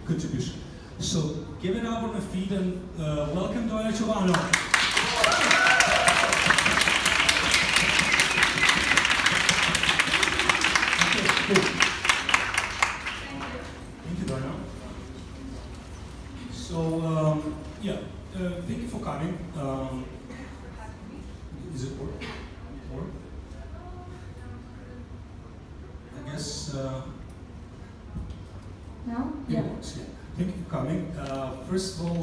contribution. So give it up on the feet and welcome Doina Ciobanu. Okay, cool. Thank you, Doina. So yeah, thank you for coming. Is it work? I guess. No? It Yeah. works, yeah. Thank you for coming. First of all,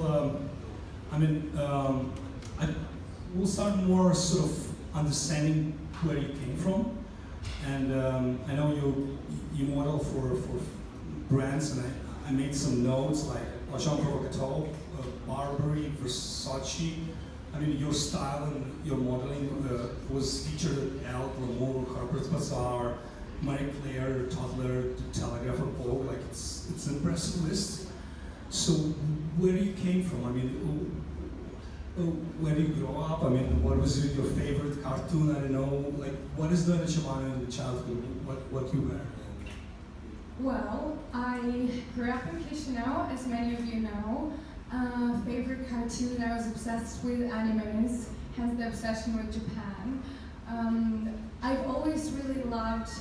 we'll start more sort of understanding where you came from. And I know you model for brands, and I made some notes like Jean Provocateur, Burberry, Versace. I mean, your style and your modeling was featured at Elle, Glamour, Harper's Bazaar, Marie Claire, Toddler, The Telegraph, or Vogue. Like it's an impressive list. So where you came from? I mean, where did you grow up? I mean, what was your favorite cartoon? I don't know. Like, what is Doina Ciobanu in the childhood? What you were? Well, I grew up in Chisinau, as many of you know. Favorite cartoon, I was obsessed with animes, hence the obsession with Japan. I've always really loved,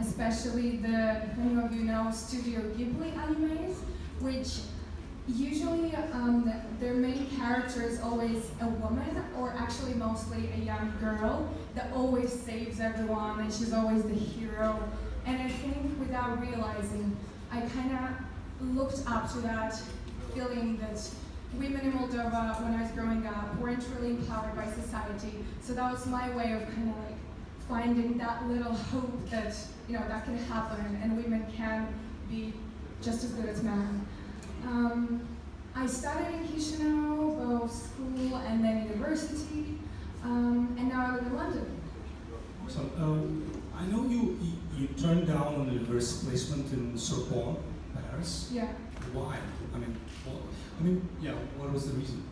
especially if any of you know, Studio Ghibli animes, which usually their main character is always a woman, or actually mostly a young girl that always saves everyone, and she's always the hero. And I think without realizing, I kind of looked up to that, feeling that women in Moldova, when I was growing up, weren't really empowered by society. So that was my way of kind of like finding that little hope that, you know, that can happen and women can be just as good as men. I studied in Chisinau, both school and then university, and now I live in London. So I know you turned down an university placement in Sorbonne, Paris. Yeah. Why? What was the reason?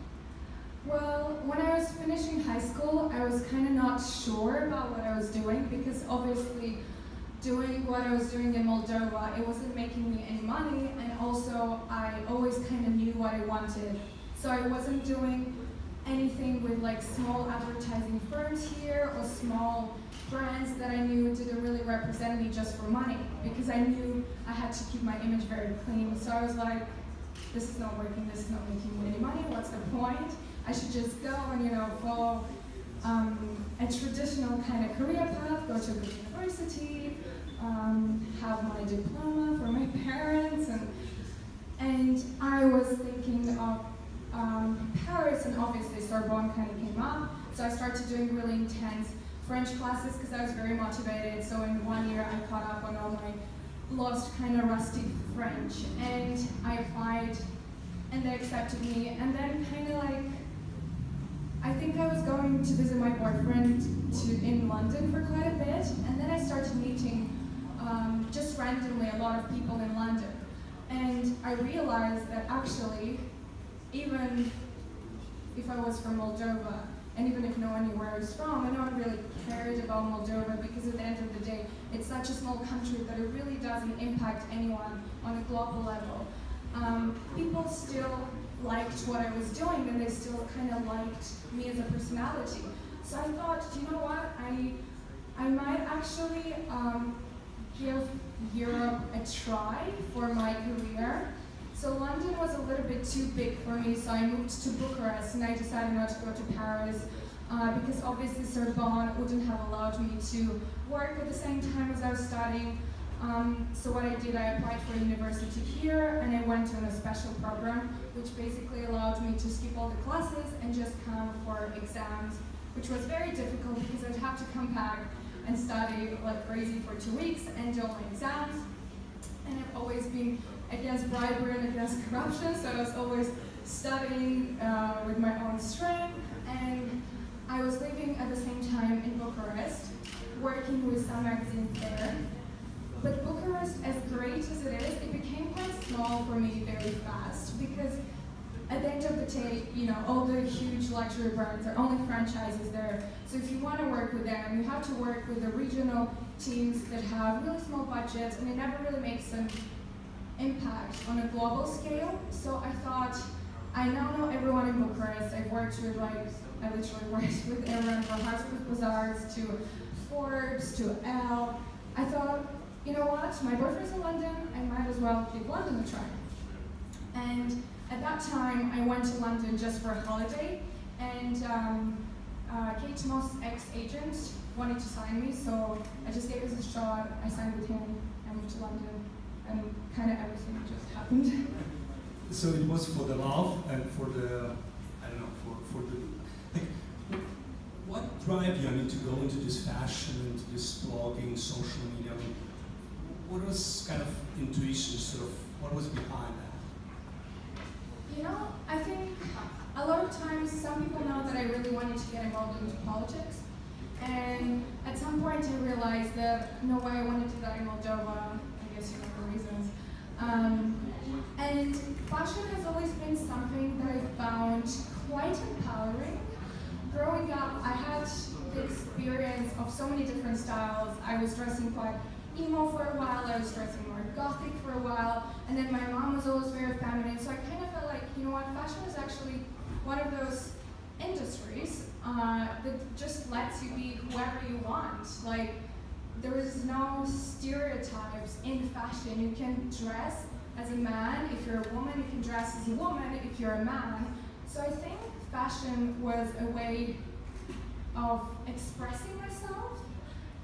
Well, when I was finishing high school, I was kind of not sure about what I was doing, because obviously doing what I was doing in Moldova, it wasn't making me any money, and also I always kind of knew what I wanted. So I wasn't doing anything with like small advertising firms here or small brands that I knew didn't really represent me just for money, because I knew I had to keep my image very clean. So I was like, this is not working, this is not making me any money, what's the point? I should just go and, you know, follow a traditional kind of career path, go to a good university, have my diploma for my parents, and I was thinking of Paris, and obviously Sorbonne kind of came up, so I started doing really intense French classes because I was very motivated. So in 1 year I caught up on all my lost kind of rusty French, and I applied and they accepted me, and then kind of like, I think I was going to visit my boyfriend in London for quite a bit, and then I started meeting just randomly a lot of people in London, and I realized that actually, even if I was from Moldova, and even if no one knew where I was from, and no one really cared about Moldova, because at the end of the day, it's such a small country that it really doesn't impact anyone on a global level. People still liked what I was doing, and they still kind of liked me as a personality. So I thought, you know what, I might actually give Europe a try for my career. So London was a little bit too big for me, so I moved to Bucharest, and I decided not to go to Paris because obviously Sorbonne wouldn't have allowed me to work at the same time as I was studying. So what I did, I applied for university here, and I went on a special program, which basically allowed me to skip all the classes and just come for exams, which was very difficult because I'd have to come back and study like crazy for 2 weeks and do all my exams. And I've always been against bribery and against corruption, so I was always studying with my own strength. And I was living at the same time in Bucharest, working with some magazines there. But Bucharest, as great as it is, it became quite small for me very fast, because at the end of the day, you know, all the huge luxury brands are only franchises there. So if you want to work with them, you have to work with the regional teams that have really small budgets, and it never really makes impact on a global scale. So I thought, I now know everyone in Bucharest. I've worked with I literally worked with everyone from Harvard Bazaars to Forbes to Elle. I thought, you know what, my boyfriend's in London, I might as well give London a try. And at that time, I went to London just for a holiday, and Kate Moss' ex-agent wanted to sign me, so I just gave it a shot. I signed with him, I moved to London, and kind of everything just happened. So it was for the love and for the, I don't know, for the, like, what drive you, I mean, to go into this fashion, into this blogging, social media? I mean, what was kind of intuition, sort of, what was behind that? You know, I think a lot of times some people know that I really wanted to get involved into politics. And at some point I realized that no way I wanted to do that in Moldova, I guess you know the reasons. And fashion has always been something that I found quite empowering. Growing up, I had the experience of so many different styles. I was dressing quite emo for a while, I was dressing more gothic for a while, and then my mom was always very feminine, so I kind of felt like, you know what, fashion is actually one of those industries that just lets you be whoever you want. Like, there is no stereotypes in fashion. You can dress as a man. If you're a woman, you can dress as a woman if you're a man. So I think fashion was a way of expressing myself,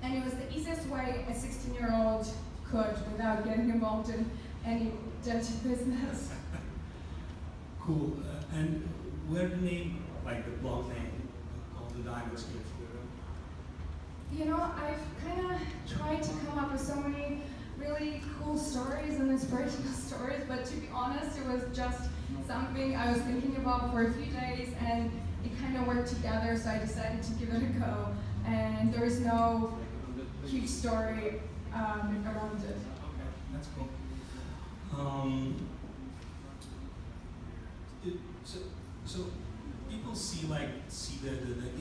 and it was the easiest way a 16-year-old could without getting involved in any dirty business. Cool. And where the name, like the blog name, called the Diamonds came from? You know, I've kind of tried to come up with so many really cool stories and inspirational stories, but to be honest, it was just something I was thinking about for a few days, and it kind of worked together, so I decided to give it a go. And there is no huge story around it. Okay, that's cool. So people see the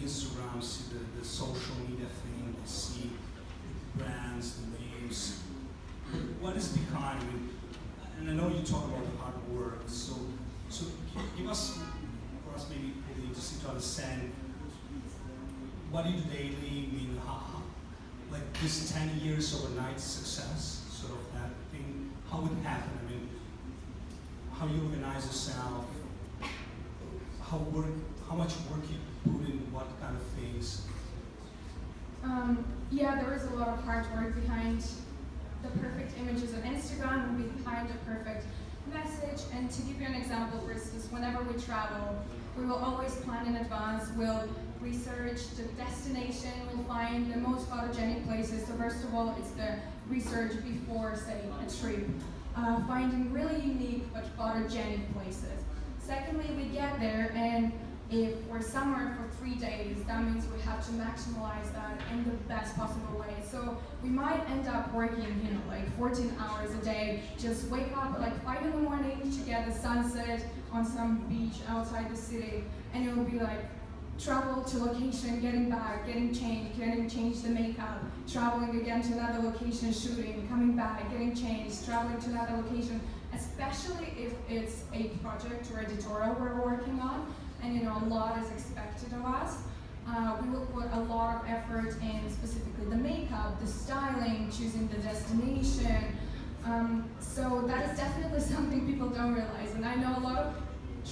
Instagram, see the social media thing, they see the brands, the names. What is behind it? And I know you talk about the hard work, so give us, for us maybe really interesting to understand, what do you do daily? I mean, how, like this 10 years overnight success, sort of that thing, how would it happen? I mean, how you organize yourself, how much work you put in what kind of things? Yeah, there is a lot of hard work behind the perfect images on Instagram and behind the perfect message. And to give you an example, for instance, whenever we travel, we will always plan in advance. We'll research the destination, we'll find the most photogenic places. So first of all, it's the research before, say, a trip. Finding really unique but photogenic places. Secondly, we get there, and if we're somewhere for 3 days, that means we have to maximize that in the best possible way. So we might end up working, you know, like 14 hours a day, just wake up at like 5 in the morning to get the sunset on some beach outside the city, and it will be like travel to location, getting back, getting changed the makeup, traveling again to another location, shooting, coming back, getting changed, traveling to another location, especially if it's a project or editorial we're working on, and you know, a lot is expected of us. We will put a lot of effort in specifically the makeup, the styling, choosing the destination. So that is definitely something people don't realize. And I know a lot of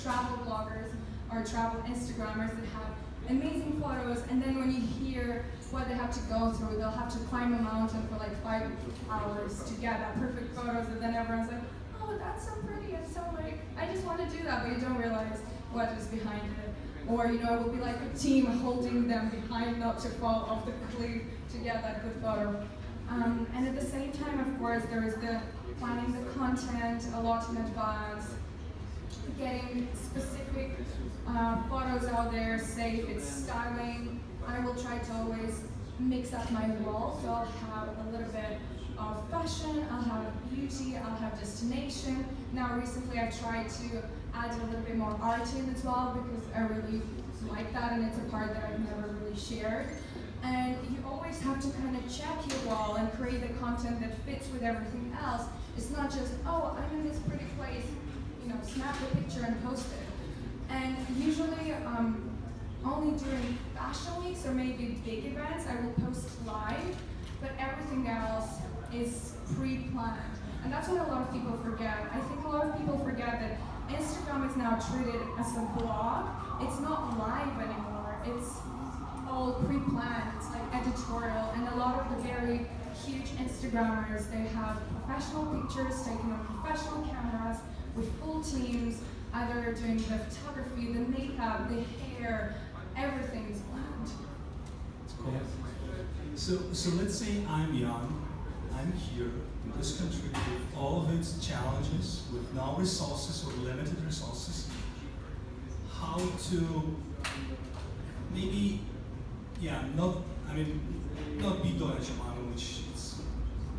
travel bloggers or travel Instagrammers that have amazing photos, and then when you hear what they have to go through, they'll have to climb a mountain for like 5 hours to get that perfect photos, and then everyone's like, oh, that's so pretty, and so like, I just want to do that, but you don't realize what is behind it. Or, you know, it will be like a team holding them behind not to fall off the cliff to get that good photo. And at the same time, of course, there is the planning the content a lot in advance, getting specific photos out there, say if it's styling, I will try to always mix up my wall, so I'll have a little bit of fashion, I'll have beauty, I'll have destination. Now recently I've tried to add a little bit more art in as well, because I really like that, and it's a part that I've never really shared. And you always have to kind of check your wall and create the content that fits with everything else. It's not just, oh, I'm in this pretty place, you know, snap a picture and post it. And usually, only during fashion weeks or maybe big events, I will post live, but everything else is pre-planned. And that's what a lot of people forget. I think a lot of people forget that Instagram is now treated as a blog. It's not live anymore. It's all pre-planned. It's like editorial. And a lot of the very huge Instagrammers, they have professional pictures taken on professional cameras with full teams, either doing the photography, the makeup, the hair, everything is planned. That's cool. So let's say I'm young, I'm here in this country with all of its challenges, with no resources or limited resources. How to maybe, not be Doina Ciobanu, which is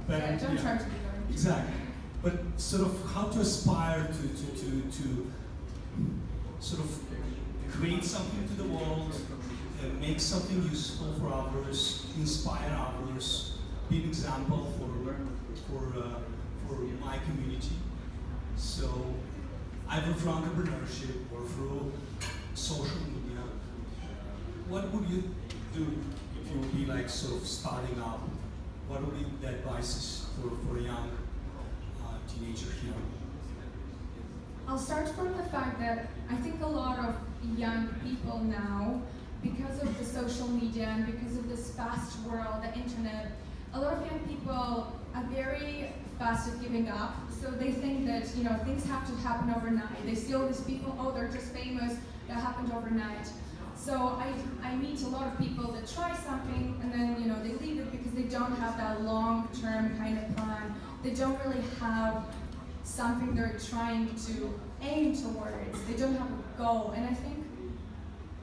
better. Yeah, don't try to be Doina. Exactly. But sort of how to aspire to sort of create something to the world, make something useful for others, inspire others, be an example for my community. So either through entrepreneurship or through social media. What would you do if you would be like sort of starting up? What would be the advices for a young teenager here? I'll start from the fact that I think a lot of young people now, because of the social media and because of this fast world, the internet, a lot of young people are very fast at giving up. So they think that, you know, things have to happen overnight. They see all these people, oh, they're just famous, that happened overnight. So I meet a lot of people that try something and then, you know, they leave it because they don't have that long-term kind of plan. They don't really have something they're trying to aim towards. They don't have a goal. And I think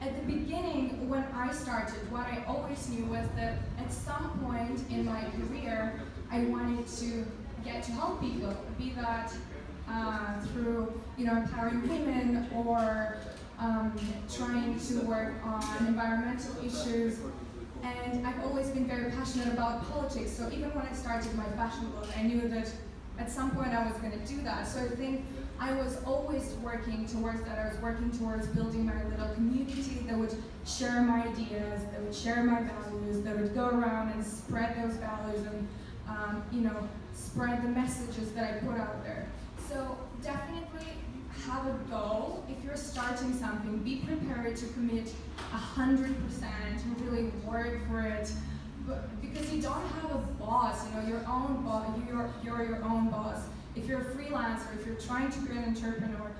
at the beginning, when I started, what I always knew was that at some point in my career, I wanted to get to help people, be that through, you know, empowering women or trying to work on environmental issues. And I've always been very passionate about politics. So even when I started my fashion blog, I knew that at some point I was going to do that. So I think I was always working towards that. I was working towards building my little community that would share my ideas, that would share my values, that would go around and spread those values and you know, spread the messages that I put out there. So definitely have a goal. If you're starting something, be prepared to commit 100% and really work for it. But because you don't have a boss, you know, your own boss, you're your own boss. If you're a freelancer, if you're trying to be an entrepreneur,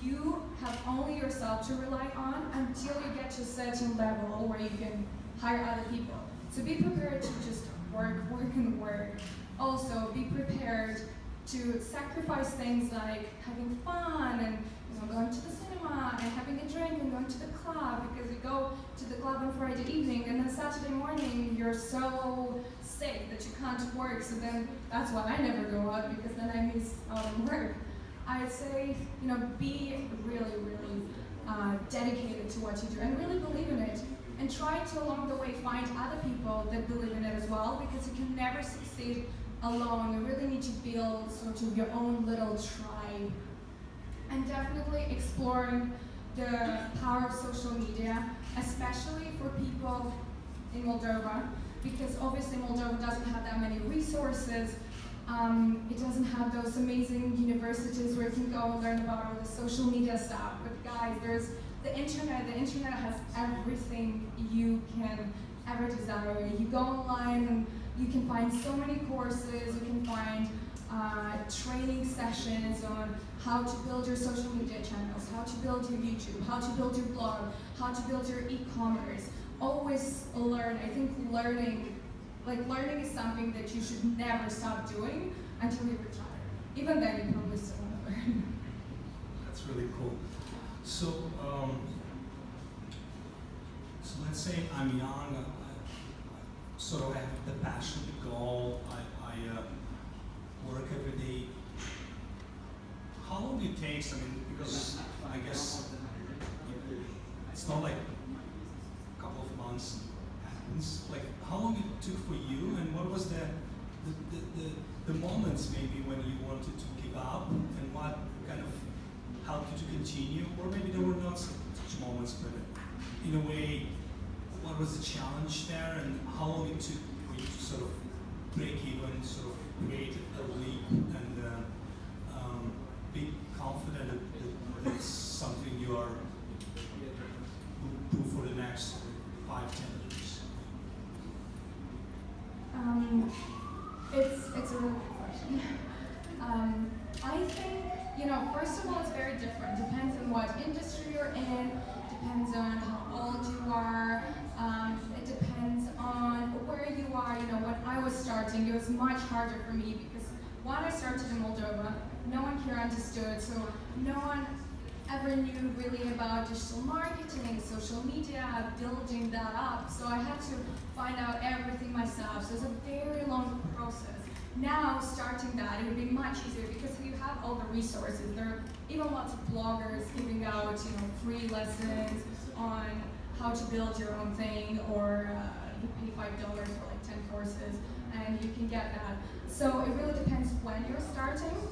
you have only yourself to rely on until you get to a certain level where you can hire other people. So be prepared to just work, and work. Also, be prepared to sacrifice things like having fun and, you know, going to the cinema and having a drink and going to the club, because you go to the club on Friday evening and then Saturday morning you're so sick that you can't work, so then that's why I never go out, because then I miss out on work. I'd say, you know, be really dedicated to what you do and really believe in it, and try to along the way find other people that believe in it as well, because you can never succeed alone. You really need to build sort of your own little tribe. And definitely exploring the power of social media, especially for people in Moldova, because obviously Moldova doesn't have that many resources. It doesn't have those amazing universities where you can go and learn about all the social media stuff. But guys, there's the internet. The internet has everything you can ever desire. You go online and you can find so many courses. You can find training sessions on how to build your social media channels, how to build your YouTube, how to build your blog, how to build your e-commerce. Always learn. I think learning is something that you should never stop doing until you retire. Even then, you probably still want to learn. That's really cool. So, so let's say I'm young. So I have the passion, the goal. I work every day. How long it takes? I mean, because I guess it's not like a couple of months acceptance? Like how long it took for you, and what was the moments maybe when you wanted to give up, and what kind of helped you to continue? Or maybe there were not such moments, but in a way, what was the challenge there, and how long it took for you to sort of break even, sort of create a leap, and be confident that it's something you are do for the next 5-10 years? It's a really good question. I think, first of all, it's very different. Depends on what industry you're in, depends on how old you are, it depends on where you are. When I was starting, it was much harder for me because when I started in Moldova, no one here understood, so no one ever knew really about digital marketing, social media, building that up. So I had to find out everything myself. So it's a very long process. Now, starting that, it would be much easier because you have all the resources. There are even lots of bloggers giving out, free lessons on how to build your own thing, or you pay $5 for like 10 courses, and you can get that. So it really depends when you're starting.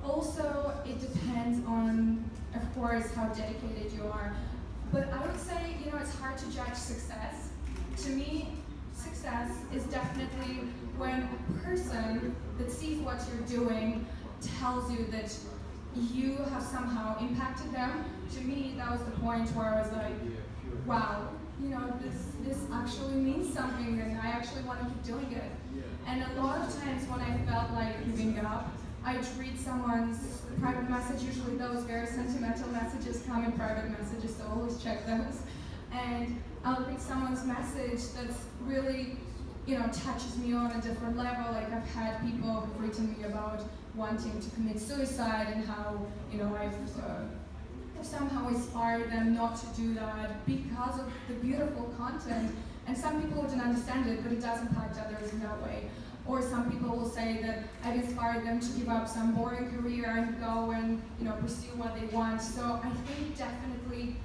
Also, it depends on, of course, how dedicated you are. But I would say, it's hard to judge success. To me, success is definitely when a person that sees what you're doing tells you that you have somehow impacted them. To me, that was the point where I was like, wow, this actually means something, and I actually want to keep doing it. And a lot of times when I felt like giving up, I'd read someone's private message. Usually those very sentimental messages come in private messages, so always check those. And I'll read someone's message that's really, touches me on a different level. Like I've had people who've written me about wanting to commit suicide and how, I've somehow inspired them not to do that because of the beautiful content. And some people wouldn't understand it, but it does impact others in that way. Or some people will say that I've inspired them to give up some boring career and go and pursue what they want. So I think definitely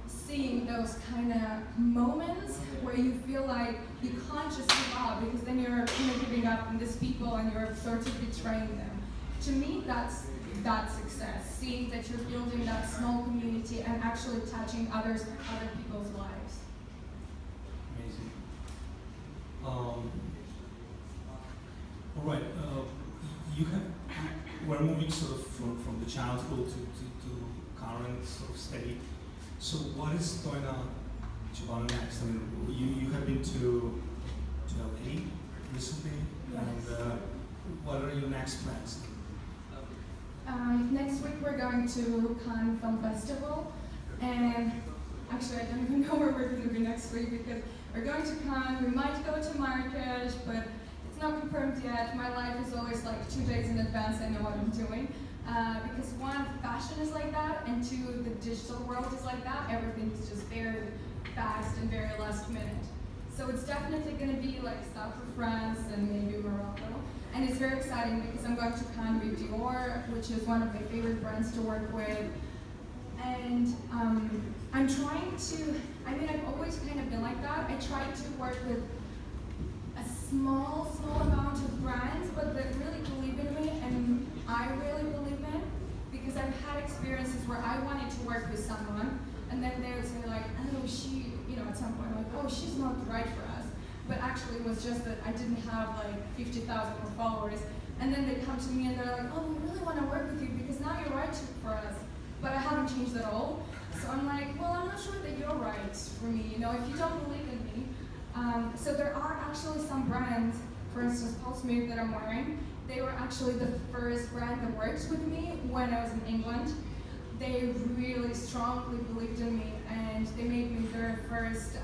seeing those kind of moments where you feel like you can't just give up, because then you're giving up on these people and you're sort of betraying them. To me, that's success. Seeing that you're building that small community and actually touching other people's lives. Amazing. All right, we're moving sort of from the childhood to current sort of state. So what is Doina Ciobanu next? I mean, you have been to LA recently, yes. And what are your next plans? Next week we're going to Cannes Film Festival, and actually I don't even know where we're going to be next week because we're going to Cannes. We might go to Marrakesh, but not confirmed yet. My life is always like 2 days in advance. I know what I'm doing. Because one, fashion is like that, and two, the digital world is like that. Everything is just very fast and very last minute. So it's definitely going to be like south of France and maybe Morocco. And it's very exciting because I'm going to Cannes with Dior, which is one of my favorite brands to work with. And I'm trying to, I've always kind of been like that. I try to work with a small amount of brands, but that really believe in me, and I really believe in it, because I've had experiences where I wanted to work with someone, and then they would say like, oh, she, at some point, like, oh, she's not right for us. But actually it was just that I didn't have like 50,000 more followers, and then they come to me and they're like, oh, we really want to work with you because now you're right for us, but I haven't changed at all. So I'm like, well, I'm not sure that you're right for me, if you don't believe in me. So there are actually some brands, for instance, Paul Smith that I'm wearing, they were actually the first brand that worked with me when I was in England. They really strongly believed in me, and they made me their first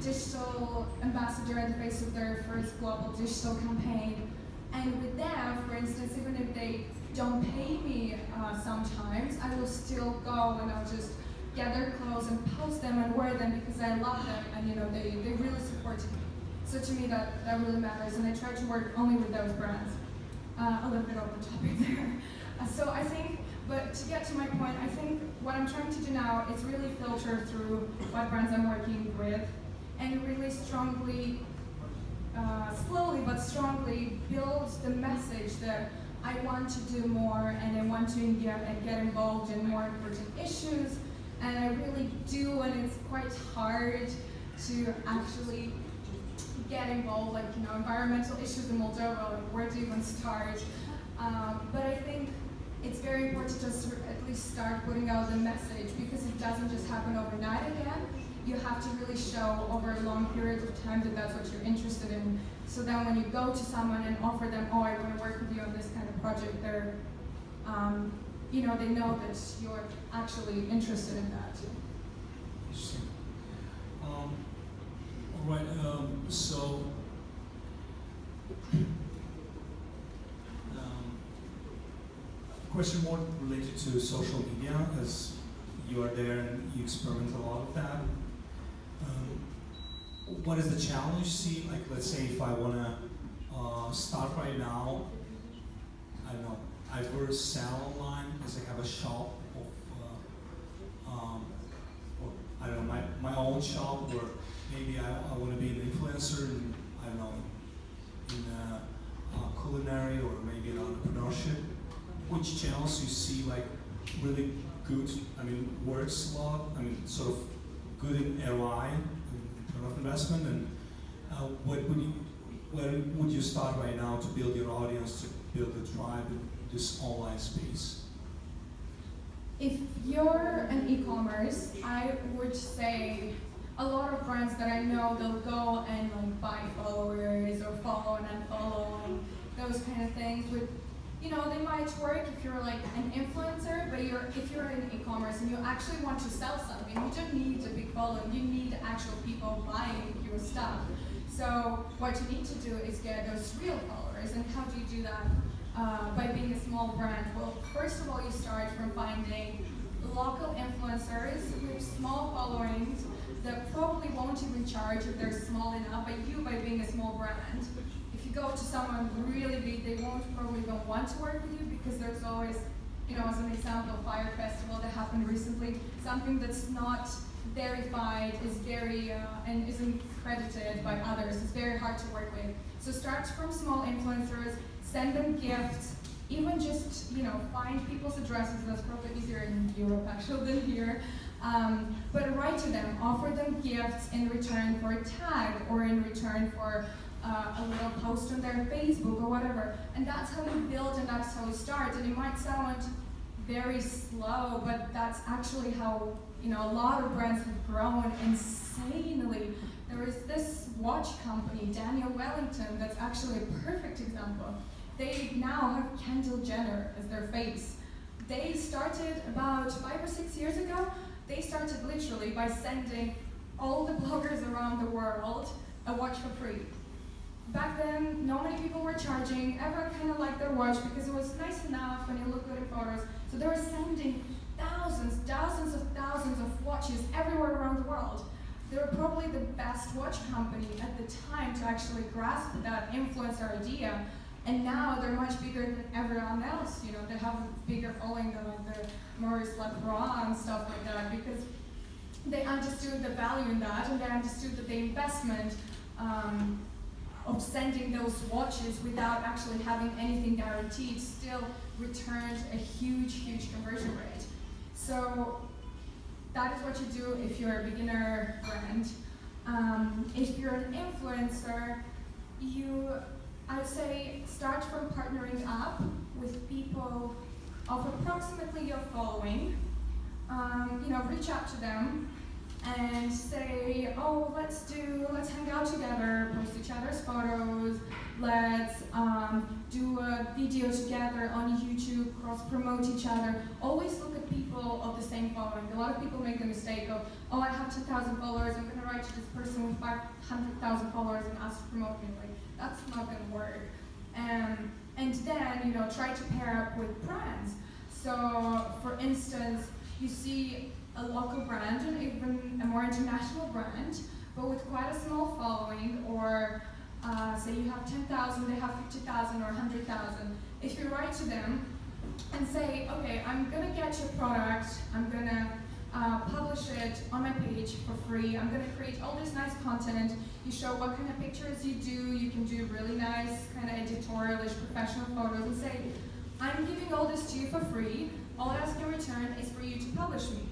digital ambassador in the face of their first global digital campaign. And with them, for instance, even if they don't pay me sometimes, I will still go and I'll just get their clothes and post them and wear them because I love them, and they really supported me. So to me that really matters, and I try to work only with those brands. A little bit off the topic there. So I think But to get to my point, I think what I'm trying to do now is really filter through what brands I'm working with and really strongly, slowly but strongly build the message that I want to do more and I want to get involved in more important issues. And I really do, and it's quite hard to actually get involved, like, you know, environmental issues in Moldova, like where to even start. But I think it's very important to at least start putting out the message, because it doesn't just happen overnight again. You have to really show over a long period of time that that's what you're interested in. So then when you go to someone and offer them, oh, I want to work with you on this kind of project, they're, you know, they know that you're actually interested in that. Interesting. All right, so question more related to social media, as you are there and you experiment a lot with that. What is the challenge? See, like, let's say if I want to start right now, I don't know, I first sell online because I have a shop of, or I don't know, my own shop, or maybe I want to be an influencer in, I don't know, in culinary or maybe in entrepreneurship. Which channels you see like really good, I mean, works a lot, I mean, sort of good in ROI, in return of investment, and where would you start right now to build your audience, to build a tribe in this online space? If you're an e-commerce, I would say a lot of brands that I know, they'll go and like buy followers or follow and unfollow and those kind of things. You know, they might work if you're like an influencer, but if you're in e-commerce and you actually want to sell something, you don't need a big following, you need actual people buying your stuff. So what you need to do is get those real followers. And how do you do that? By being a small brand. Well, first of all, you start from finding local influencers with small followings that probably won't even charge if they're small enough, but you, by being a small brand, if you go to someone really big, they won't probably even want to work with you, because there's always, you know, as an example, Fire Festival that happened recently, something that's not verified is very, and isn't credited by others, it's very hard to work with. So start from small influencers, send them gifts, even just, you know, find people's addresses. That's probably easier in Europe actually than here. But write to them, offer them gifts in return for a tag or in return for a little post on their Facebook or whatever. And that's how you build and that's how you start. And it might sound very slow, but that's actually how, you know, a lot of brands have grown insanely. There is this watch company, Daniel Wellington, that's actually a perfect example. They now have Kendall Jenner as their face. They started about 5 or 6 years ago. They started literally by sending all the bloggers around the world a watch for free. Back then, not many people were charging. Everyone kind of liked their watch because it was nice enough and it looked good in photos. So they were sending thousands of watches everywhere around the world. They were probably the best watch company at the time to actually grasp that influencer idea. And now they're much bigger than everyone else. You know, they have a bigger following than like the Maurice Lacroix and stuff like that, because they understood the value in that, and they understood that the investment of sending those watches without actually having anything guaranteed still returned a huge conversion rate. So that is what you do if you're a beginner brand. If you're an influencer, I'd say start from partnering up with people of approximately your following. You know, reach out to them and say, oh, let's hang out together, post each other's photos, let's do a video together on YouTube, cross-promote each other. Always look at people of the same following. A lot of people make the mistake of, oh, I have 10,000 followers, I'm gonna write to this person with 500,000 followers and ask to promote me. Like, that's not gonna work. And then, you know, try to pair up with brands. So, for instance, you see a local brand and even a more international brand, but with quite a small following, or say you have 10,000, they have 50,000 or 100,000. If you write to them, and say, okay, I'm gonna get your product, I'm gonna publish it on my page for free, I'm gonna create all this nice content, you show what kind of pictures you do, you can do really nice kind of editorialish professional photos and say, I'm giving all this to you for free, all I ask in return is for you to publish me.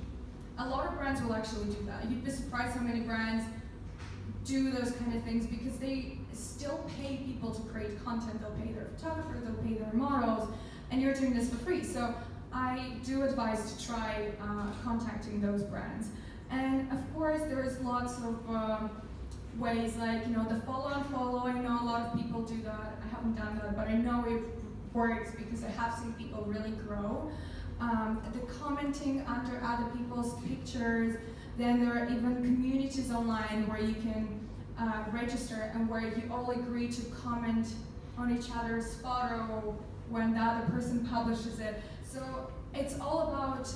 A lot of brands will actually do that. You'd be surprised how many brands do those kind of things because they still pay people to create content. They'll pay their photographers, they'll pay their models, and you're doing this for free. So I do advise to try contacting those brands. And of course, there's lots of ways, like the follow and follow. I know a lot of people do that. I haven't done that, but I know it works because I have seen people really grow. The commenting under other people's pictures. Then there are even communities online where you can register and where you all agree to comment on each other's photo when the other person publishes it. So it's all about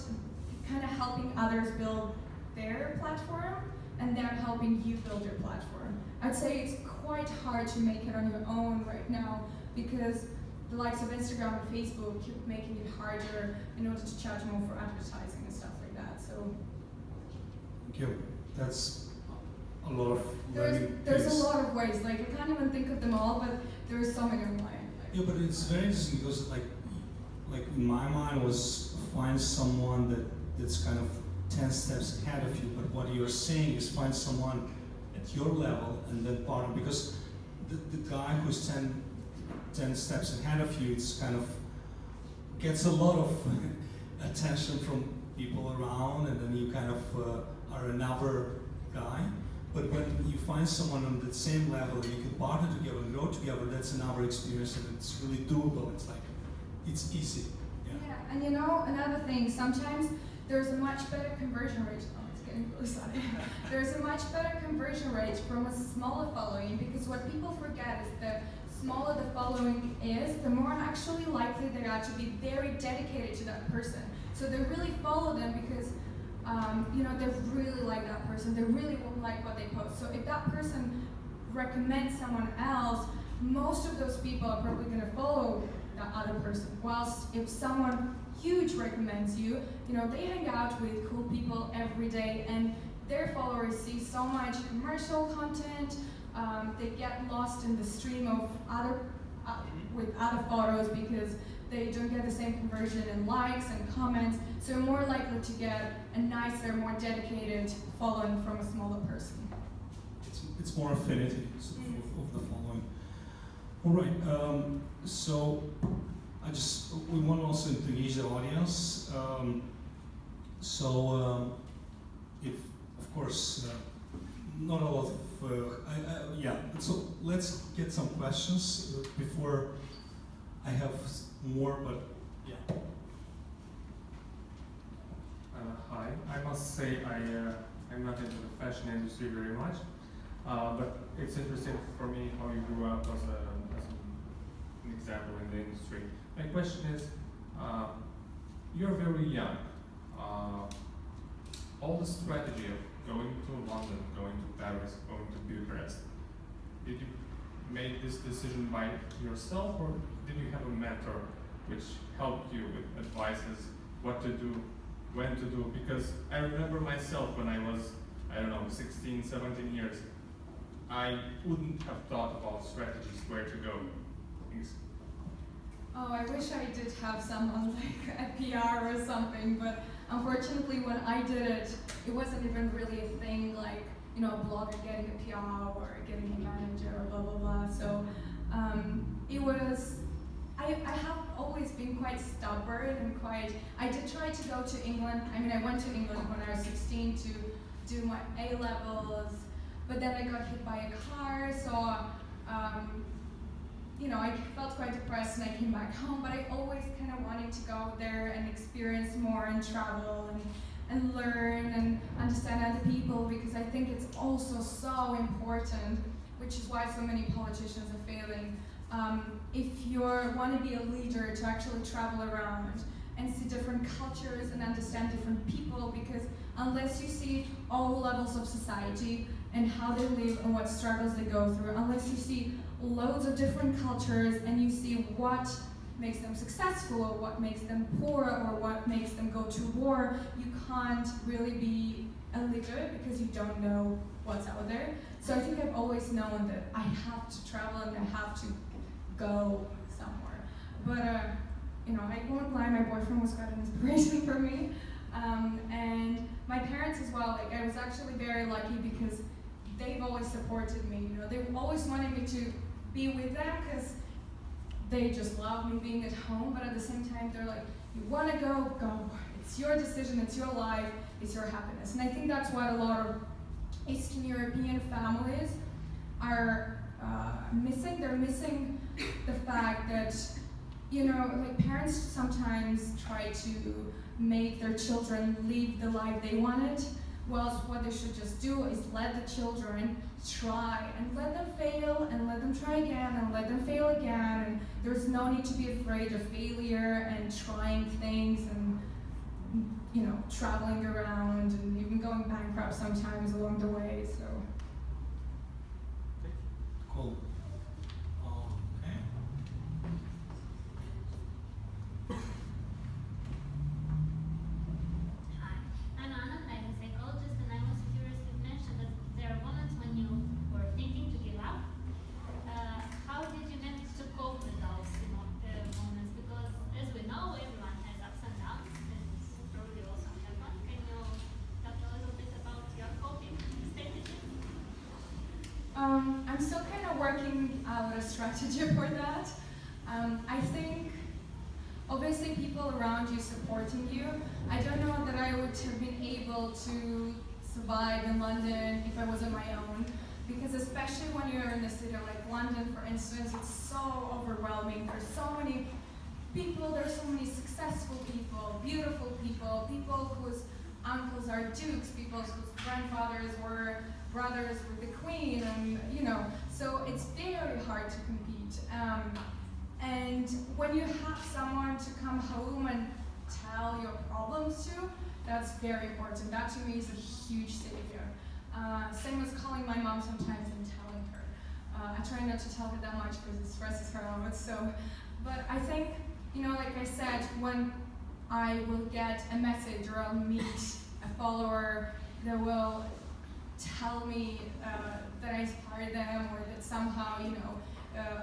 kind of helping others build their platform and them helping you build your platform. I'd say it's quite hard to make it on your own right now because the likes of Instagram and Facebook keep making it harder in order to charge more for advertising and stuff like that. So. Thank you. That's a lot of there's a lot of ways. Like I can't even think of them all, but there's so many online. Yeah, but it's very interesting because like in my mind was find someone that's kind of 10 steps ahead of you. But what you're saying is find someone at your level and then partner, because the guy who's 10 steps ahead of you, it's kind of gets a lot of attention from people around, and then you kind of are another guy. But when you find someone on the same level, you can partner together and grow together, that's another experience, and it's really doable. It's like, it's easy. Yeah, and another thing, sometimes there's a much better conversion rate. Oh, it's getting really sunny. There's a much better conversion rate from a smaller following, because what people forget is the smaller the following is, the more actually likely they are to be very dedicated to that person. So they really follow them because they really like that person. They really won't like what they post. So if that person recommends someone else, most of those people are probably going to follow that other person. Whilst if someone huge recommends you, they hang out with cool people every day, and their followers see so much commercial content. They get lost in the stream of with other photos because they don't get the same conversion in likes and comments, so you're more likely to get a nicer, more dedicated following from a smaller person. It's more affinity of the following. All right, so we want to also engage the audience. If, of course, not a lot of, so let's get some questions before I have more, but yeah. Hi, I must say I'm not into the fashion industry very much, but it's interesting for me how you grew up as an example in the industry. My question is, you're very young. All the strategy of going to London, going to Paris, going to Bucharest, did you make this decision by yourself, or did you have a mentor which helped you with advices, what to do, when to do? Because I remember myself when I was, 16, 17 years, I wouldn't have thought about strategies, where to go. Things. Oh, I wish I did have someone like a PR or something, but unfortunately when I did it, it wasn't even really a thing, like, a blogger getting a PR or getting a manager or blah, blah, blah. So it was, I have always been quite stubborn and I did try to go to England. I went to England when I was 16 to do my A-levels, but then I got hit by a car, so I felt quite depressed and I came back home, but I always kind of wanted to go there and experience more and travel and learn and understand other people, because I think it's also so important, which is why so many politicians are failing. If you want to be a leader, to actually travel around and see different cultures and understand different people, because unless you see all levels of society and how they live and what struggles they go through, unless you see loads of different cultures and you see what makes them successful, or what makes them poor, or what makes them go to war. You can't really be illiterate because you don't know what's out there. So I think I've always known that I have to travel and I have to go somewhere. But you know, I won't lie, my boyfriend was quite an inspiration for me. And my parents as well. Like, I was actually very lucky because they've always supported me. You know, they always wanted me to be with them because they just love me being at home. But at the same time, they're like, you want to go, go. It's your decision, it's your life, it's your happiness. And I think that's what a lot of Eastern European families are missing. They're missing the fact that, you know, like, parents sometimes try to make their children live the life they wanted, whilst what they should just do is let the children try and let them fail and let them try again and let them fail again. And there's no need to be afraid of failure and trying things and, you know, traveling around and even going bankrupt sometimes along the way. So. Cool. Okay. Hi, I'm Anna. I'm a psychologist, and I was curious. You mentioned that there are moments when you were thinking to give up. How did you manage to cope with those moments? Because, as we know, everyone has ups and downs, and probably also have one. Can you talk a little bit about your coping strategies? I'm still kind of working out a strategy for that. I think, obviously, people around you supporting you. I don't know that I would have been able to survive in London if I was on my own, because especially when you're in a city like London, for instance, it's so overwhelming. There's so many people, there's so many successful people, beautiful people, people whose uncles are dukes, people whose grandfathers were brothers with the Queen, and you know, so it's very hard to compete. And when you have someone to come home and tell your problems to, that's very important. That to me is a huge savior. Same as calling my mom sometimes and telling her. I try not to tell her that much because it stresses her out. So, but I think, you know, like I said, when I will get a message or I'll meet a follower that will tell me that I inspire them, or that somehow, you know,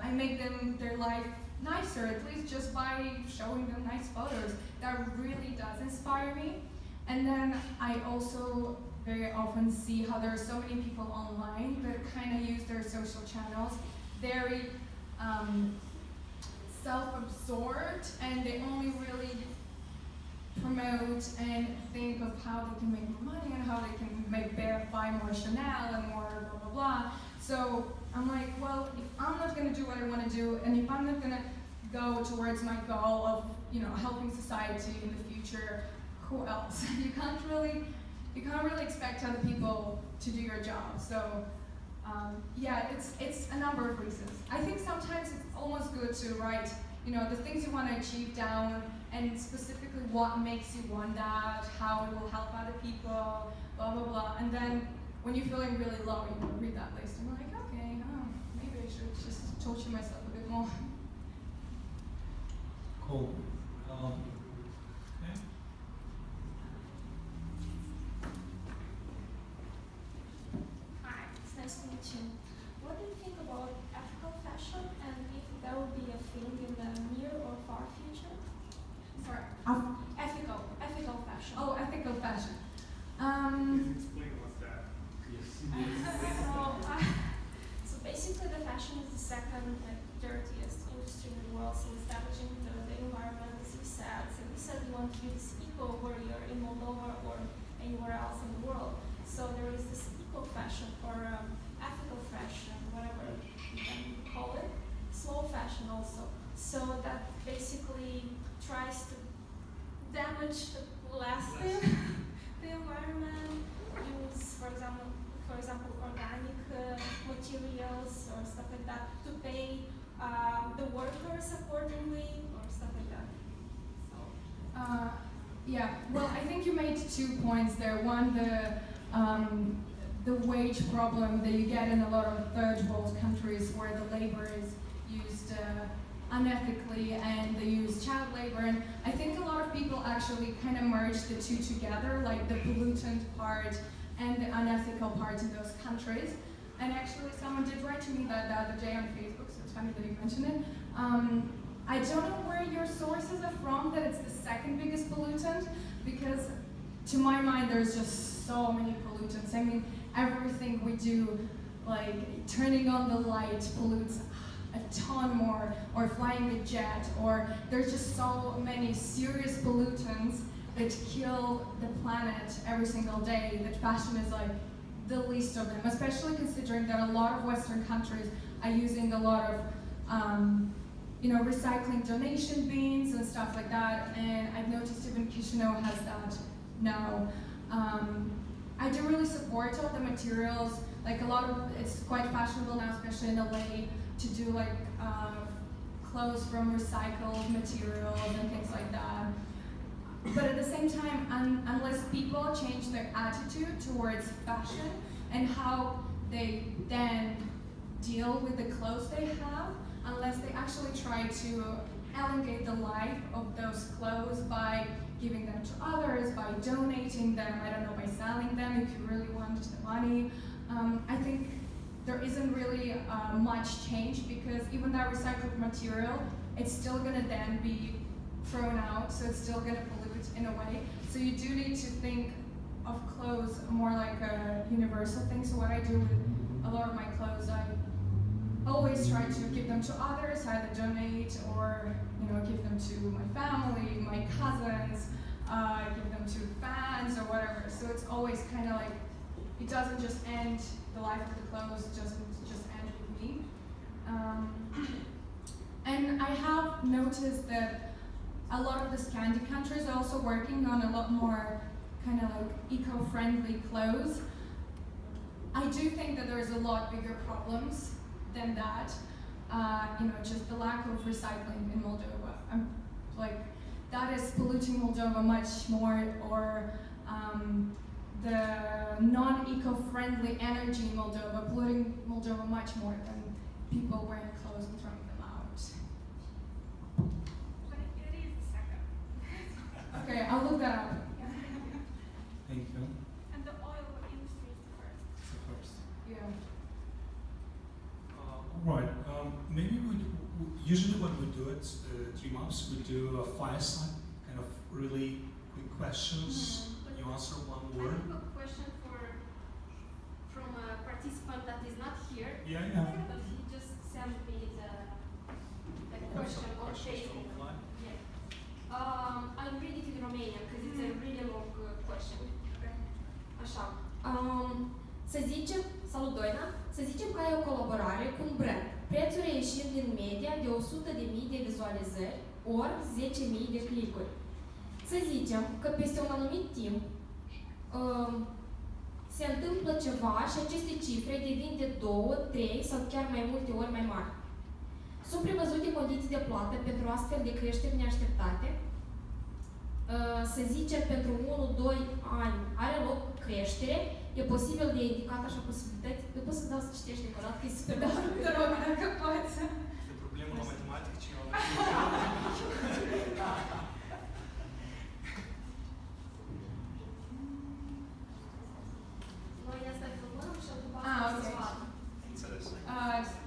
I make them their life nicer, at least just by showing them nice photos. That really does inspire me. And then I also very often see how there are so many people online that kind of use their social channels very self-absorbed, and they only really promote and think of how they can make more money and how they can buy more Chanel and more blah, blah, blah. So I'm like, well, if I'm not going to do what I want to do, and if I'm not going to go towards my goal of, you know, helping society in the future, who else? You can't really expect other people to do your job. So yeah, it's a number of reasons. I think sometimes it's almost good to write, you know, the things you want to achieve down, and specifically what makes you want that, how it will help other people, blah, blah, blah. And then when you're feeling really low, you can read that list and you're like, okay, maybe I should just torture myself a bit more. Cool. Okay. Hi, it's nice to meet you. What do you think about ethical fashion, and if there will be a thing in the near or far future? Sorry. Ethical fashion. Oh, ethical fashion. Explain what's that. So basically, the fashion is the second dirtiest industry in the world. So it's damaging the environment, as you said. So you said you want to be this eco warrior in Moldova or anywhere else in the world. So there is this eco fashion or ethical fashion, whatever you can call it. Slow fashion also. So that basically tries to damage less the environment. Use, for example, organic materials or stuff like that to pay the workers accordingly or stuff like that. So. Yeah, well, I think you made 2 points there. One, the wage problem that you get in a lot of third world countries where the labor is used unethically and they use child labor. And I think a lot of people actually kind of merge the two together, like the pollutant part and the unethical part in those countries. And actually someone did write to me that the other day on Facebook, so it's funny that you mentioned it. I don't know where your sources are from, that it's the second biggest pollutant, because to my mind there's just so many pollutants. I mean, everything we do, like turning on the light pollutes a ton more, or flying a jet, or there's just so many serious pollutants that kill the planet every single day that fashion is like the least of them, especially considering that a lot of Western countries are using a lot of recycling donation bins and stuff like that, and I've noticed even Chisinau has that now. I do really support all the materials, like a lot of, it's quite fashionable now, especially in LA, to do like clothes from recycled materials and things like that. But at the same time, unless people change their attitude towards fashion and how they then deal with the clothes they have, unless they actually try to elongate the life of those clothes by giving them to others, by donating them, I don't know, by selling them if you really want the money, I think there isn't really much change, because even that recycled material, it's still gonna then be thrown out, so it's still gonna pollute in a way. So you do need to think of clothes more like a universal thing. So what I do with a lot of my clothes, I always try to give them to others, either donate or give them to my family, my cousins, give them to fans or whatever. So it's always kind of like, it doesn't just end, the life of the clothes doesn't just end with me. And I have noticed that a lot of the Scandi countries are also working on a lot more kind of like eco-friendly clothes. I do think that there's a lot bigger problems than that. Just the lack of recycling in Moldova. That is polluting Moldova much more, or the non-eco-friendly energy in Moldova polluting Moldova much more than people wearing clothes and throwing them out. But it is the second. Okay, I'll look that up. Thank you. And the oil industry is the first. It's the first. Yeah. Right. Maybe usually what we do at Dreamups, we do a fireside, kind of really quick questions. You answer one I word. have a question from a participant that is not here. Yeah. But he just sent me the question on Facebook. Yeah. I'll read it in Romanian because it's a really long question. Așa. Să zicem, salut Doina, să zicem că ai o colaborare cu un brand. Prețul ieșind din media de 100.000 de vizualizări ori 10.000 de clicuri. Să zicem că peste un anumit timp se întâmplă ceva și aceste cifre devin de 2, 3 sau chiar mai multe ori mai mari. Sunt prevăzute condiții de plată pentru astfel de creșteri neașteptate. Să zicem pentru 1-2 ani are loc creștere, e posibil de indicat așa posibilități. Eu pot să dau să citești încă o dată, că e super de te rog, dacă poți. Este problemă la matematică, cineva. Noi asta filmăm și după Okay. Înțeles.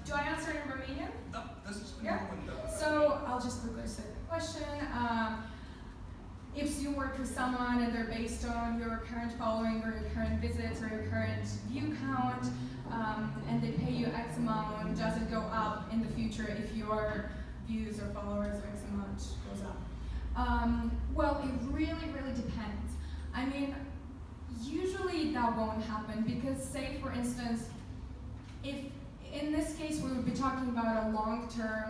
Do I answer in Romanian? Da, da, să spunem Yeah. român, da. So I'll just quickly say the question. If you work with someone and they're based on your current following or your current visits or your current view count, and they pay you X amount, does it go up in the future if your views or followers or X amount goes up? Well, it really, really depends. I mean, usually that won't happen because, say, for instance, if in this case we would be talking about a long-term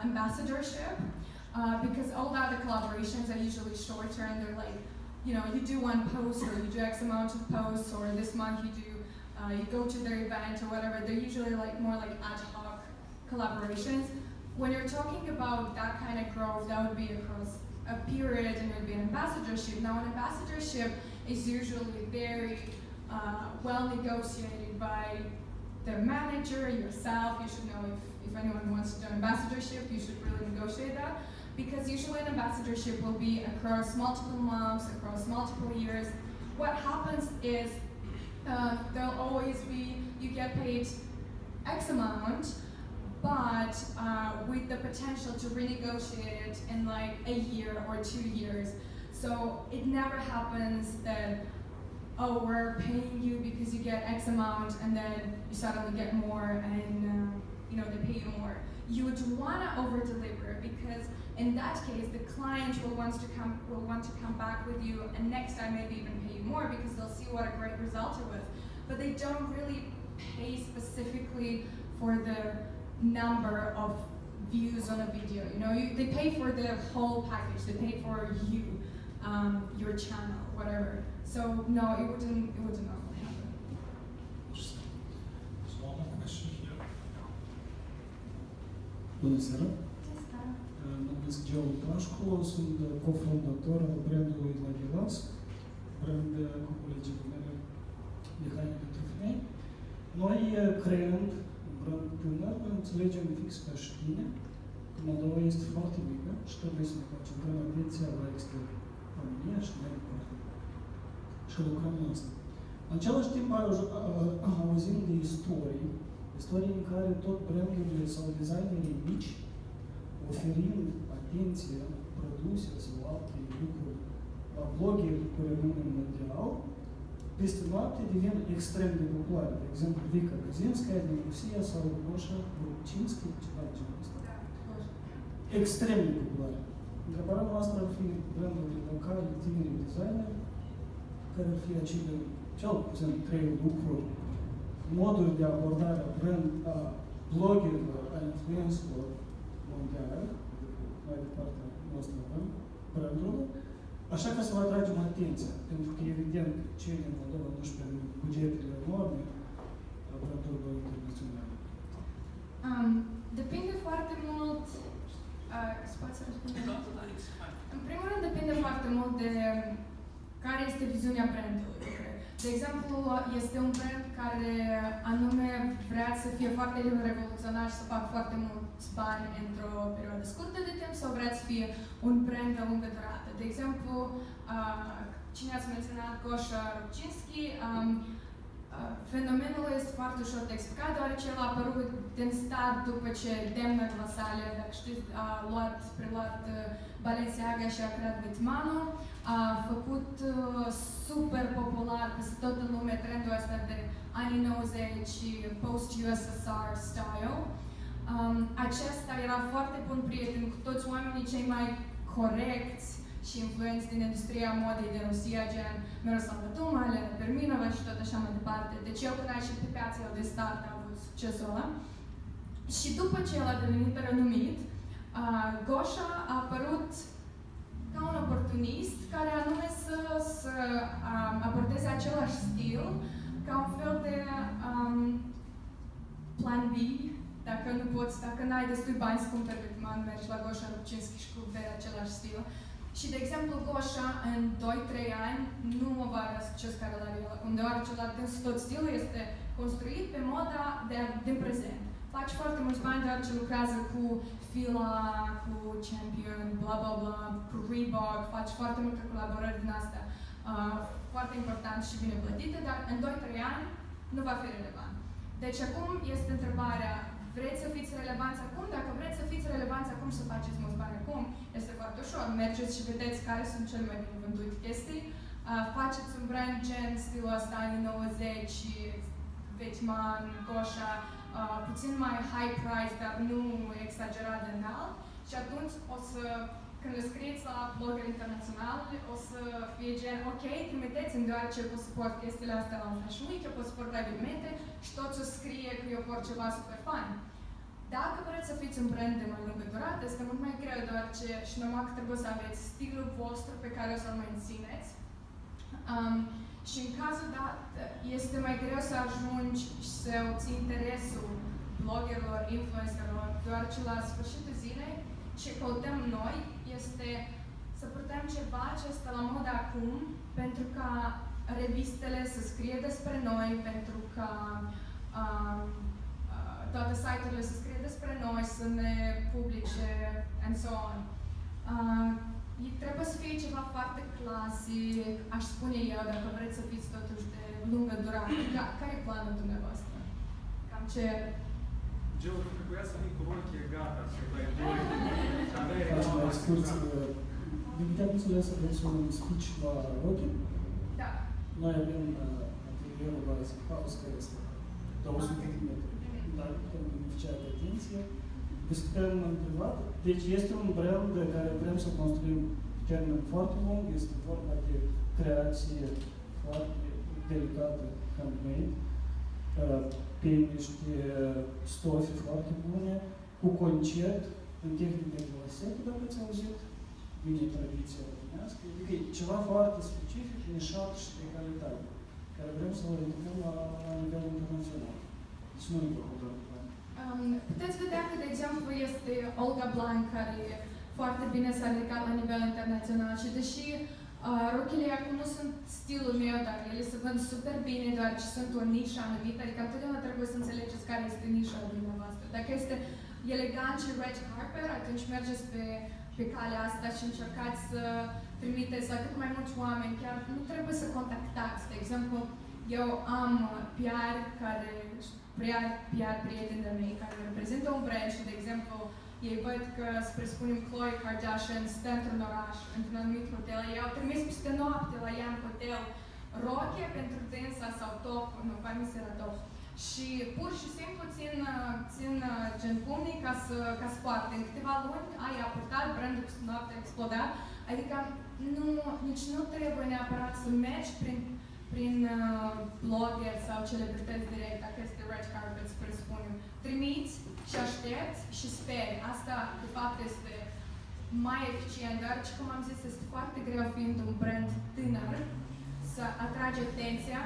ambassadorship, because all the other collaborations are usually short-term. They're like, you do one post or you do X amount of posts, or this month you go to their event or whatever. They're usually like more like ad hoc collaborations. When you're talking about that kind of growth, that would be across a period and it would be an ambassadorship. Now, an ambassadorship is usually very well negotiated by the manager, yourself. You should know if anyone wants to do ambassadorship, you should really negotiate that. Because usually an ambassadorship will be across multiple months, across multiple years. What happens is there'll always be, you get paid X amount, but with the potential to renegotiate it in like a year or 2 years. So it never happens that, oh, we're paying you because you get X amount and then you suddenly get more and you know, they pay you more. You would want to over-deliver because in that case, the client will want to come back with you and next time maybe even pay you more because they'll see what a great result it was. But they don't really pay specifically for the number of views on a video. You know, they pay for the whole package. They pay for you, your channel, whatever. So no, it wouldn't normally happen. Bună seara! Mă numesc Geo Pașcu, sunt cofondator al brandului La Gilas, brand cu colegii mele de haine pentru femei. Noi, creând un brand tânăr, înțelegem fix ca și tine că Moldova este foarte mică și trebuie să ne concentrăm atenția la exterior, România și mai departe. Și lucrăm la asta. În același timp, auzim de istorii în care tot brandurile sau designerii mici, oferind atenție, produse sau alte lucruri la blogeri cu renume mondial, peste noapte devin extrem de populare. De exemplu, Vica Gazinskaya din Rusia sau Doina Ciobanu, ceva de genul ăsta. Extrem de populare. Întrebarea noastră ar fi brandurile locale, tineri designeri, care ar fi acele, cel puțin 3 lucruri, moduri de abordare a bloggerilor, a influencerilor mondiale, mai departe noastră avem brandurile, așa ca să vă atragem atenția, pentru că evident cei din Moldova nu-și permit bugetele enorme a brandurilor internaționale. Depinde foarte mult, poți să răspunde? În primul rând depinde foarte mult de care este viziunea brandului. De exemplu, este un brand care anume vrea să fie foarte revoluționar și să facă foarte mulți bani într-o perioadă scurtă de timp sau vrea să fie un brand de lungă durată. De exemplu, cine ați menționat, Goșa Rupcinski, fenomenul este foarte ușor de explicat, deoarece el a apărut din start după ce Demna Vasale, dacă știți, a preluat Balenciaga și a creat Dreamups, a făcut super popular peste tot în lume trendul ăsta de anii 90, post-USSR style. Acesta era foarte bun prieten cu toți oamenii cei mai corecți și influenți din industria modei din Rusia, gen Miroslav Duma, Elena Perminova și tot așa mai departe. Deci eu când a ieșit pe piață, el de start a avut succesul ăla. Și după ce el a devenit renumit, Goșa a apărut ca un oportunist care anume să abordeze același stil ca un fel de plan B, dacă n-ai destui bani să cumperi Dreamups, mergi la Goșa Rupcinski și cumperi același stil. Și, de exemplu, Goșa, în 2-3 ani, nu va avea succes care l-are el acum, deoarece la dânsul tot stilul este construit pe moda din prezent. Faci foarte mulți bani, deoarece lucrează cu Fila, cu Champion, bla bla bla, cu Reebok, faci foarte multe colaborări din astea, foarte importante și bine plătite, dar în 2-3 ani nu va fi relevant. Deci acum este întrebarea, vreți să fiți relevanți acum? Dacă vreți să fiți relevanți acum și să faceți mulți bani acum, este foarte ușor. Mergeți și vedeți care sunt cele mai bine vândute chestii. Faceți un brand gen stilul ăsta anii 90, Vețman, Goșa, puțin mai high price, dar nu exagerat de înalt. Și atunci o să, când le scrieți la blogger internațional, o să fie gen, ok, trimiteți-mi deoarece eu pot să port chestiile astea la un Fashion Week, eu pot să port la evenimente și tot să scrie că eu port ceva super fain. Dacă vreți să fiți un brand de mai lungă durată, este mult mai greu, deoarece și normal că trebuie să aveți stilul vostru pe care o să-l mențineți. Și în cazul dat, este mai greu să ajungi și să obții interesul bloggerilor, influencerilor, deoarece la sfârșitul zilei ce căutăm noi este să purtăm ceva ce este la modă acum, pentru ca revistele să scrie despre noi, pentru ca toate site-urile să scrie despre noi, să ne publice, and so on. Trebuie să fie ceva foarte clasic, aș spune eu, dacă vreți să fiți totuși de lungă durată. Care e planul dumneavoastră? Cam ce... Geo, trebuia să vii cu rochie gata, să dai doi. Facem o excursie. Din câte am înțeles, aveți un speech la rochie? Da. Noi avem atelierul la Zipaus, care este 200 de metri. Dar putem beneficia de atenție. Discutăm în privat. Deci este un brand de care vrem să construim termen foarte lung. Este vorba de creație foarte delicată, handmade, pe niște stofe foarte bune, cu concert, în tehnică de glasetă, dacă ați auzit, bine tradiția românească. Adică e ceva foarte specific, nișat și de calitate, care vrem să-l ridicăm la nivel internațional. Deci nu e doar puteți vedea că, de exemplu, este Olga Blanc, care foarte bine s-a ridicat la nivel internațional și deși rochile acum nu sunt stilul meu, dar ele se vând super bine, deoarece sunt o nișă anumită, adică întotdeauna trebuie să înțelegeți care este nișa dumneavoastră. Dacă este elegant și red carpet, atunci mergeți pe calea asta și încercați să trimiteți la cât mai mulți oameni, chiar nu trebuie să contactați. De exemplu, eu am PR prieteni de mei care reprezintă un brand și, de exemplu, ei văd că, spre spunem, Khloe Kardashian stă într-un oraș, într-un anumit hotel, ei au trimis peste noapte la ea în hotel roche pentru dânsa sau top, nu, parmi era top. Și pur și simplu țin gen pumnii ca să poarte. În câteva luni a purtat, brandul cu noapte a explodat, adică nici nu trebuie neapărat să mergi prin blogger sau celebrități direct, dacă este red carpet, spre spunem. Trimiți și aștepți și speri. Asta, de fapt, este mai eficient, deoarece, cum am zis, este foarte greu fiind un brand tânăr să atragi atenția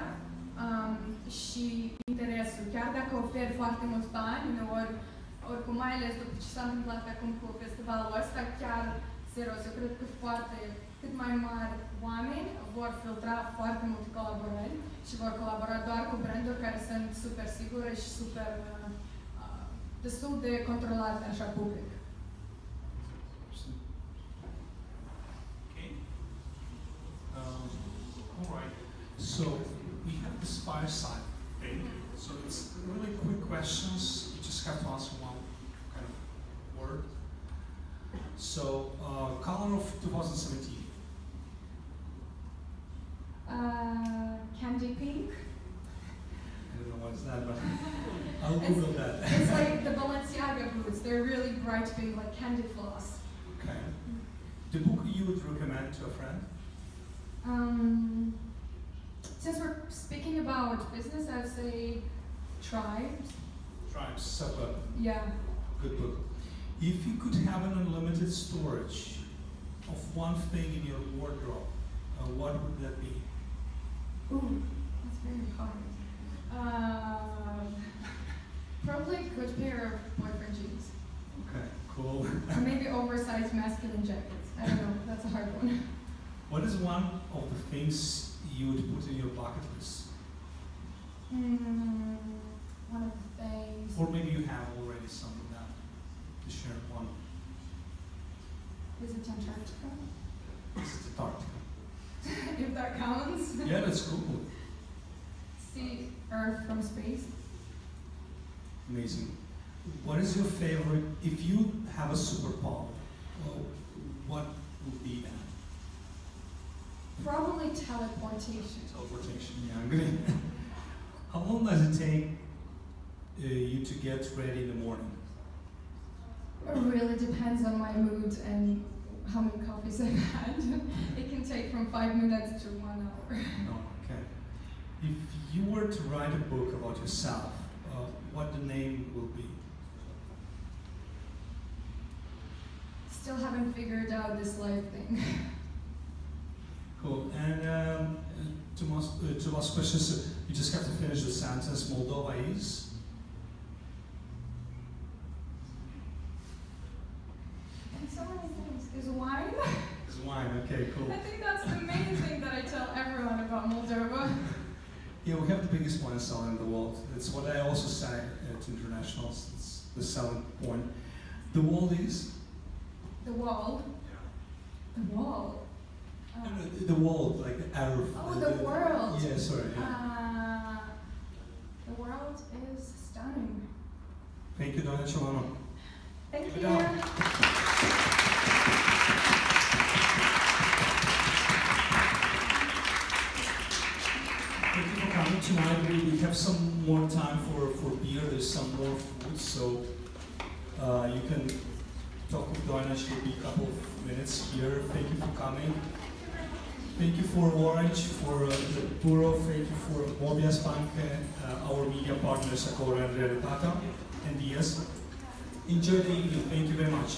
și interesul. Chiar dacă oferi foarte mulți bani, uneori, oricum, mai ales după ce s-a întâmplat acum cu festivalul ăsta, chiar serios, eu cred că cât mai mari oameni vor filtra foarte multe colaborări și vor colabora doar cu branduri care sunt super sigure și super destul de controlate așa public. Okay. All right. So we have this fireside thing. So it's really quick questions. You just have to answer one kind of word. So, color of 2017. Candy pink. I don't know what's that, but I'll Google that. It's like the Balenciaga boots. They're really bright pink, like candy floss. Okay. The book you would recommend to a friend? Since we're speaking about business, I'd say Tribes. Tribes, so good. Yeah. Good book. If you could have an unlimited storage of one thing in your wardrobe, what would that be? Ooh, that's very hard. Probably a good pair of boyfriend jeans. Okay, cool. Or maybe oversized masculine jackets. I don't know, that's a hard one. What is one of the things you would put in your bucket list? One of the things. Or maybe you have already something that to share one. Is it Antarctica? It's Antarctica. If that counts. Yeah, that's cool. See Earth from space. Amazing. What is your favorite, if you have a superpower, what would be that? Probably teleportation. Teleportation, yeah, I'm gonna. How long does it take you to get ready in the morning? It really depends on my mood and how many coffees I've had. It can take from 5 minutes to 1 hour. No, okay. If you were to write a book about yourself, what the name will be? Still haven't figured out this life thing. Cool. And two last questions. You just have to finish the sentence. Moldova is? And so many things. Is wine? It's wine. Okay, cool. I think that's the main thing that I tell everyone about Moldova. Yeah, we have the biggest wine cellar in the world. That's what I also say at internationals. It's the selling point. The world is? The wall. Yeah. The wall. The world, like the Arab. Oh, the world. Yeah, sorry. Yeah. The world is stunning. Thank you, Doina Ciobanu. Thank Give it you. up. Thank you for coming tonight. We have some more time for beer. There's some more food, so you can talk with Doina. She'll be a couple of minutes here. Thank you for coming. Thank you for Orange, for the Bureau. Thank you for Mobias Bank, our media partners, Agora and Realitata, and DS. Enjoy the evening. Thank you very much.